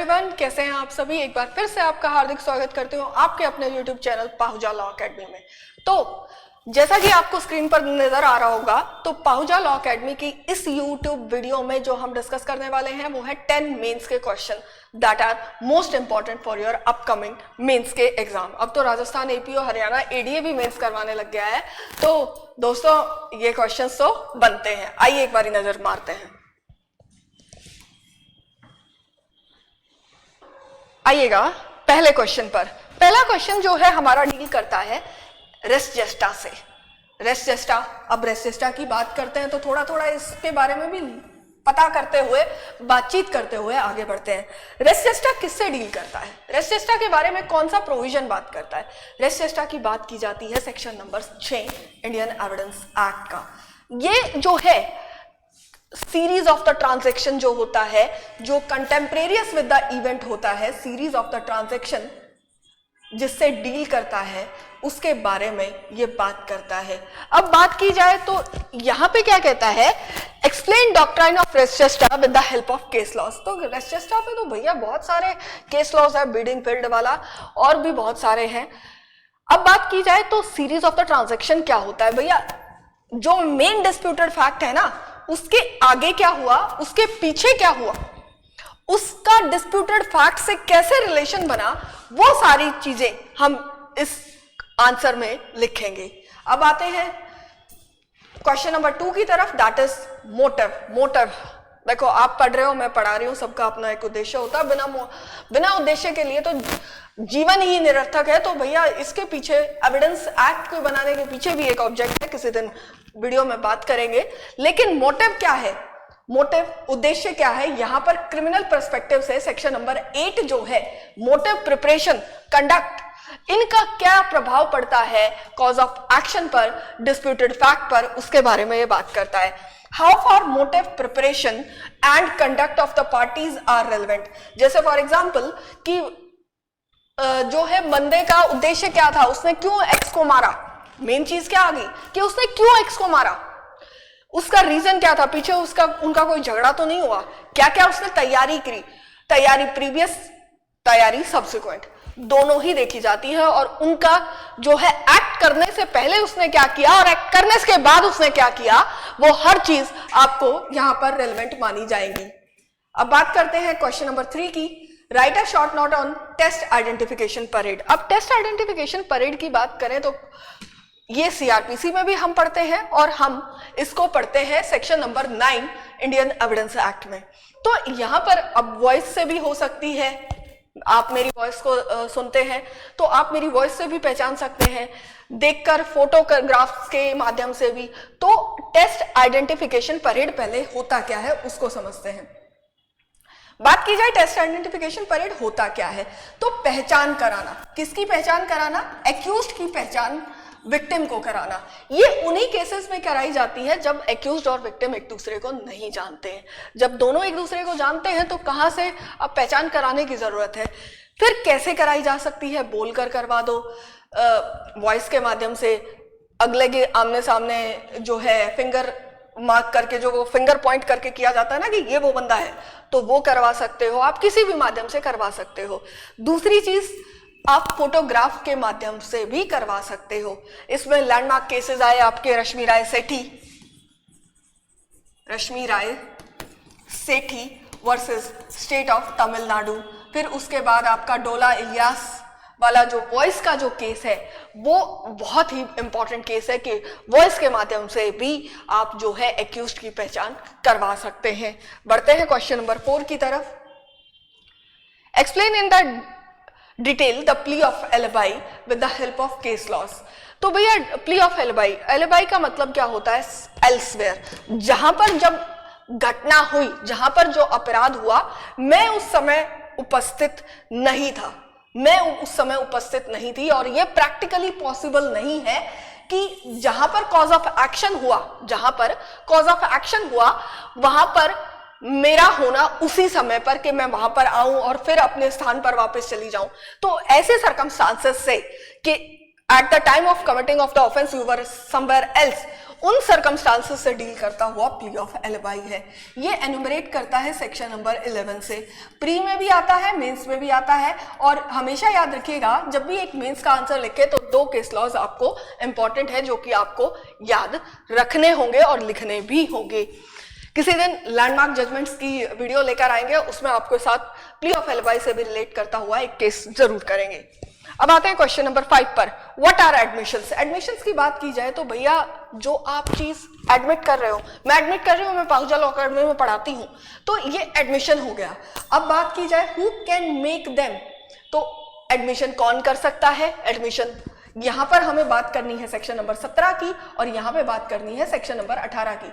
Everyone, कैसे हैं आप सभी। एक बार फिर से आपका हार्दिक स्वागत करती हूँ आपके अपने YouTube channel Pahuja law academy में। तो जैसा कि आपको स्क्रीन पर नजर आ रहा होगा, तो पाहुजा लॉ अकेडमी की इस यूट्यूब वीडियो में जो हम डिस्कस करने वाले हैं वो है 10 मेंस के question that are most important for your upcoming mains के एग्जाम। अब तो राजस्थान, एपी और हरियाणा एडीए भी मेंस करवाने लग गया है, तो दोस्तों ये क्वेश्चन तो बनते हैं। आइए एक बारी नजर मारते हैं। आइएगा पहले क्वेश्चन पर। पहला क्वेश्चन जो है हमारा डील करता है रेस जेस्टा से। रेस जेस्टा, अब रेस जेस्टा की बात करते हैं तो थोड़ा थोड़ा इसके बारे में भी पता करते हुए, बातचीत करते हुए आगे बढ़ते हैं। रेस जेस्टा किससे डील करता है, रेस जेस्टा के बारे में कौन सा प्रोविजन बात करता है। रेस जेस्टा की बात की जाती है section number 6 Indian evidence act का। ये जो है सीरीज ऑफ द ट्रांजैक्शन जो होता है, जो कंटेम्परेरियस विद द इवेंट होता है, सीरीज ऑफ द ट्रांजैक्शन जिससे डील करता है, उसके बारे में ये बात करता है। अब बात की जाए तो यहां पे क्या कहता है, explain doctrine of res gestae with the help of case laws. तो रेस जेस्टा पे तो भैया बहुत सारे केस लॉज है, बीडिंग फील्ड वाला और भी बहुत सारे हैं। अब बात की जाए तो सीरीज ऑफ द ट्रांजैक्शन क्या होता है भैया, जो मेन डिस्प्यूटेड फैक्ट है ना, उसके आगे क्या हुआ, उसके पीछे क्या हुआ, उसका डिस्प्यूटेड फैक्ट से कैसे रिलेशन बना, वो सारी चीजें हम इस आंसर में लिखेंगे। अब आते हैं क्वेश्चन नंबर 2 की तरफ, दैट इज मोटिव। मोटिव देखो, आप पढ़ रहे हो, मैं पढ़ा रही हूं, सबका अपना एक उद्देश्य होता है। बिना उद्देश्य के लिए तो जीवन ही निरर्थक है। तो भैया इसके पीछे, एविडेंस एक्ट को बनाने के पीछे भी एक ऑब्जेक्ट है, किसी दिन वीडियो में बात करेंगे। लेकिन मोटिव क्या है, मोटिव उद्देश्य क्या है, यहां पर क्रिमिनल पर्सपेक्टिव से सेक्शन नंबर 8 जो है, मोटिव, प्रिपरेशन, कंडक्ट, इनका क्या प्रभाव पड़ता है कॉज ऑफ एक्शन पर, डिस्प्यूटेड फैक्ट पर, उसके बारे में ये बात करता है। How for motive, preparation and conduct of the parties are relevant. जैसे फॉर एग्जाम्पल कि जो है बंदे का उद्देश्य क्या था, उसने क्यों एक्स को मारा, मेन चीज क्या आ गई कि उसने क्यों एक्स को मारा, उसका रीजन क्या था, पीछे उनका कोई झगड़ा तो नहीं हुआ, क्या क्या उसने तैयारी की, तैयारी प्रीवियस, तैयारी सब्सिक्वेंट, दोनों ही देखी जाती है। और उनका जो है एक्ट करने से पहले उसने क्या किया और एक्ट करने के बाद उसने क्या किया, वो हर चीज आपको यहां पर रेलेवेंट मानी जाएगी। अब बात करते हैं क्वेश्चन नंबर 3 की, write a short note on test identification parade. अब टेस्ट आइडेंटिफिकेशन परेड की बात करें तो ये सीआरपीसी में भी हम पढ़ते हैं और हम इसको पढ़ते हैं section number 9 Indian evidence act में। तो यहां पर अब वॉइस से भी हो सकती है, आप मेरी वॉइस को सुनते हैं तो आप मेरी वॉइस से भी पहचान सकते हैं, देखकर फोटोग्राफ्स के माध्यम से भी। तो टेस्ट आइडेंटिफिकेशन परेड पहले होता क्या है उसको समझते हैं। बात की जाए टेस्ट आइडेंटिफिकेशन परेड होता क्या है, तो पहचान कराना, किसकी पहचान कराना, एक्यूज्ड की पहचान विक्टिम को कराना। ये उन्हीं केसेस में कराई जाती है जब एक्यूज्ड और विक्टिम एक दूसरे को नहीं जानते हैं। जब दोनों एक दूसरे को जानते हैं तो कहां से अब पहचान कराने की जरूरत है। फिर कैसे कराई जा सकती है, बोलकर करवा दो, वॉइस के माध्यम से, अगले के आमने सामने जो है फिंगर मार्क करके, जो वो फिंगर पॉइंट करके किया जाता है ना कि ये वो बंदा है, तो वो करवा सकते हो, आप किसी भी माध्यम से करवा सकते हो। दूसरी चीज, आप फोटोग्राफ के माध्यम से भी करवा सकते हो। इसमें लैंडमार्क केसेस आए आपके रश्मि राय सेठी वर्सेस स्टेट ऑफ तमिलनाडु। फिर उसके बाद आपका डोला इलियास वाला जो वॉइस का जो केस है, वो बहुत ही इंपॉर्टेंट केस है कि वॉइस के माध्यम से भी आप जो है एक्यूज्ड की पहचान करवा सकते हैं। बढ़ते हैं क्वेश्चन नंबर 4 की तरफ। Explain in the detail the plea of alibi with the help of case laws. तो भैया प्ली ऑफ एलिबाई, एलिबाई का मतलब क्या होता है, एल्सवेयर, जहां पर जब घटना हुई, जहां पर जो अपराध हुआ, मैं उस समय उपस्थित नहीं था, मैं उस समय उपस्थित नहीं थी। और ये प्रैक्टिकली पॉसिबल नहीं है कि जहां पर कॉज ऑफ एक्शन हुआ, जहां पर कॉज ऑफ एक्शन हुआ वहां पर मेरा होना उसी समय पर कि मैं वहां पर आऊं और फिर अपने स्थान पर वापस चली जाऊं। तो ऐसे सर्कमस्टांसेस से कि at the time of committing of the offence you were somewhere else, उन सर्कमस्टांसेस से डील करता हुआ प्ली ऑफ एलिबाई है। ये एनुमरेट करता है सेक्शन नंबर 11 से। प्री में भी आता है, मेंस में भी आता है। और हमेशा याद रखिएगा जब भी एक मेंस का आंसर लिखे तो 2 केस लॉज आपको इंपॉर्टेंट है जो कि आपको याद रखने होंगे और लिखने भी होंगे। किसी दिन लैंडमार्क जजमेंट्स की वीडियो लेकर आएंगे, उसमें आपके साथ प्ली ऑफ एलिबाई से भी रिलेट करता हुआ एक केस जरूर करेंगे। अब आते हैं क्वेश्चन नंबर 5 पर। What are admissions? एडमिशंस की बात की जाए तो भैया जो आप चीज एडमिट कर रहे हो, मैं एडमिट कर रही हूँ, मैं पाहुजा लॉ अकेडमी में पढ़ाती हूँ, तो ये एडमिशन हो गया। अब बात की जाए हु कैन मेक देम, तो एडमिशन कौन कर सकता है? एडमिशन यहां पर हमें बात करनी है सेक्शन नंबर 17 की और यहां पे बात करनी है सेक्शन नंबर 18 की।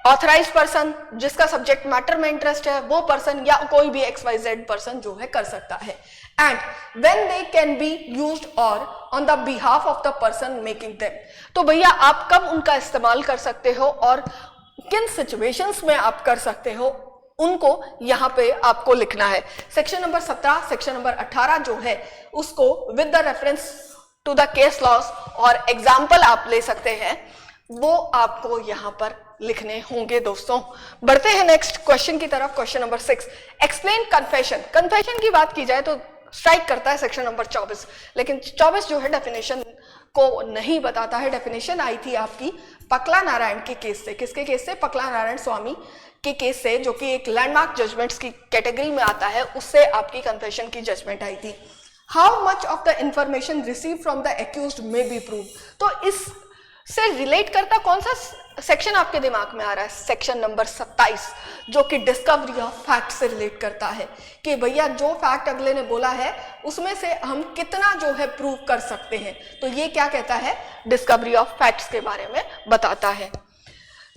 ऑथराइज्ड पर्सन, जिसका सब्जेक्ट मैटर में इंटरेस्ट है, वो पर्सन या कोई भी XYZ पर्सन जो है कर सकता है। And when they can be used or on the behalf of the person making them, तो भैया आप कब उनका इस्तेमाल कर सकते हो और किन सिचुएशंस में आप कर सकते हो, उनको यहां पे आपको लिखना है। सेक्शन नंबर 17, सेक्शन नंबर 18 जो है उसको with the reference to the case laws और एग्जाम्पल आप ले सकते हैं, वो आपको यहां पर लिखने होंगे। दोस्तों बढ़ते हैं नेक्स्ट क्वेश्चन की तरफ। Question number 6, explain confession. Confession की बात की जाए तो स्ट्राइक करता है सेक्शन नंबर 24, लेकिन 24 जो है डेफिनेशन को नहीं बताता है। डेफिनेशन आई थी आपकी पकला नारायण के केस से। किसके केस से? पकला नारायण स्वामी के केस से, जो कि एक लैंडमार्क जजमेंट्स की कैटेगरी में आता है, उससे आपकी कन्फेशन की जजमेंट आई थी। How much of the information receive from the accused may be prove, तो इस से रिलेट करता कौन सा सेक्शन आपके दिमाग में आ रहा है? सेक्शन नंबर 27, जो कि डिस्कवरी ऑफ फैक्ट से रिलेट करता है कि भैया जो फैक्ट अगले ने बोला है उसमें से हम कितना जो है प्रूव कर सकते हैं। तो ये क्या कहता है? डिस्कवरी ऑफ फैक्ट्स के बारे में बताता है।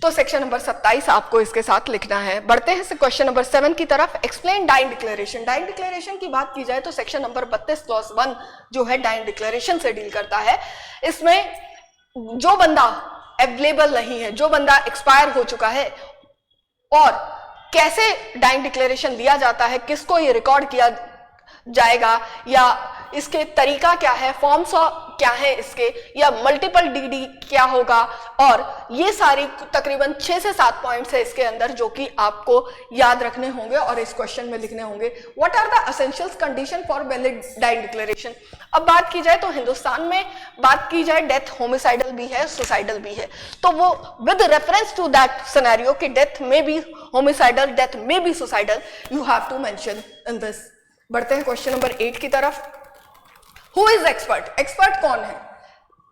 तो सेक्शन नंबर 27 आपको इसके साथ लिखना है। बढ़ते हैं क्वेश्चन नंबर 7 की तरफ। Explain dying declaration. Dying declaration की बात की जाए तो सेक्शन नंबर 32 क्लॉज 1 जो है डाइंग डिक्लेरेशन से डील करता है। इसमें जो बंदा अवेलेबल नहीं है, जो बंदा एक्सपायर हो चुका है, और कैसे डाइंग डिक्लेरेशन दिया जाता है, किसको ये रिकॉर्ड किया जाएगा, या इसके तरीका क्या है, फॉर्म्स क्या है इसके, या मल्टीपल डीडी क्या होगा, और ये सारी तकरीबन 6 से 7 पॉइंट्स है इसके अंदर जो कि आपको याद रखने होंगे और इस क्वेश्चन में लिखने होंगे। What are the essential condition for valid dying declaration. अब बात की जाए तो हिंदुस्तान में बात की जाए डेथ होमिसाइडल भी है, सुसाइडल भी है, तो वो with reference to that scenario कि डेथ में भी होमिसाइडल, डेथ में भी suicidal, you have to mention in this. बढ़ते हैं क्वेश्चन नंबर 8 की तरफ। Who is expert? एक्सपर्ट कौन है?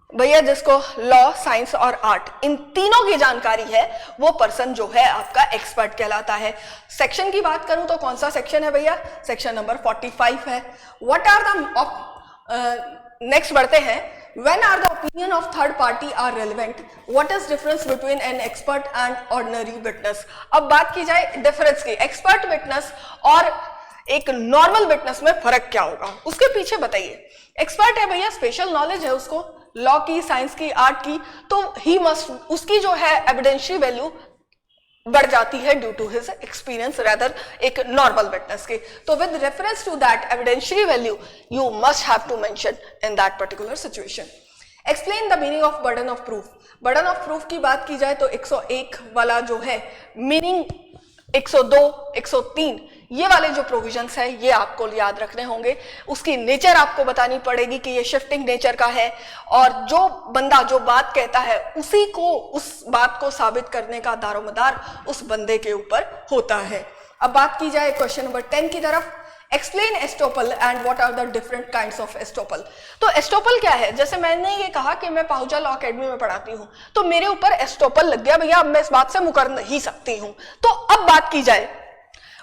भैया जिसको लॉ, साइंस और आर्ट इन तीनों की जानकारी है, वो पर्सन जो है आपका एक्सपर्ट कहलाता है। सेक्शन की बात करूं तो कौन सा सेक्शन है भैया? सेक्शन नंबर 45 है। व्हाट आर द नेक्स्ट बढ़ते हैं। When are the opinion of third party are relevant? What is difference between an expert and ordinary witness? अब बात की जाए डिफरेंस की, एक्सपर्ट विटनेस और एक नॉर्मल विटनेस में फर्क क्या होगा, उसके पीछे बताइए। एक्सपर्ट है भैया, स्पेशल नॉलेज है उसको लॉ की, साइंस की, आर्ट की, तो ही मस्ट, उसकी जो है एविडेंशियल वैल्यू बढ़ जाती है due to his experience rather एक नॉर्मल विटनेस के। तो with reference to that evidential value you must have to mention in that particular situation. Explain the meaning of burden of proof. Burden of proof की बात की जाए तो 101 वाला जो है मीनिंग, 102, 103 ये वाले जो प्रोविजंस है ये आपको याद रखने होंगे। उसकी नेचर आपको बतानी पड़ेगी कि ये शिफ्टिंग नेचर का है, और जो बंदा जो बात कहता है उसी को, उस बात को साबित करने का दारोमदार उस बंदे के ऊपर होता है। अब बात की जाए क्वेश्चन नंबर 10 की तरफ। Explain estoppel and what are the different kinds of estoppel. तो एस्टोपल क्या है? जैसे मैंने ये कहा कि मैं पाहुजा लॉ अकेडमी में पढ़ाती हूँ, तो मेरे ऊपर एस्टोपल लग गया भैया, अब मैं इस बात से मुकर नहीं सकती हूँ। तो अब बात की जाए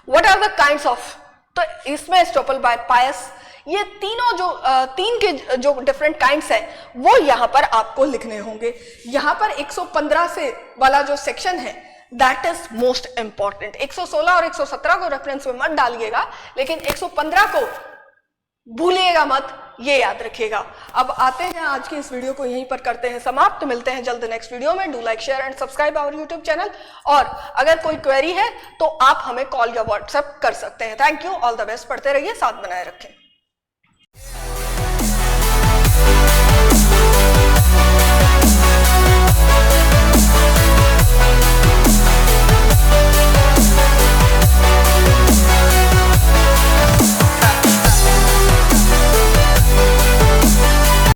what are the kinds of, तो इसमें एस्टोपल बाय पायस, ये तीनों जो तीन के जो डिफरेंट काइंड्स हैं वो यहाँ पर आपको लिखने होंगे। यहाँ पर 115 से वाला जो सेक्शन है दैट इज मोस्ट इंपॉर्टेंट। 116 और 117 को रेफरेंस में मत डालिएगा, लेकिन 115 को भूलिएगा मत, ये याद रखिएगा। अब आते हैं आज की इस वीडियो को यहीं पर करते हैं समाप्त। मिलते हैं जल्द नेक्स्ट वीडियो में। Do like, share and subscribe our YouTube channel, और अगर कोई क्वेरी है तो आप हमें कॉल या व्हाट्सएप कर सकते हैं। Thank you, all the best, पढ़ते रहिए, साथ बनाए रखें।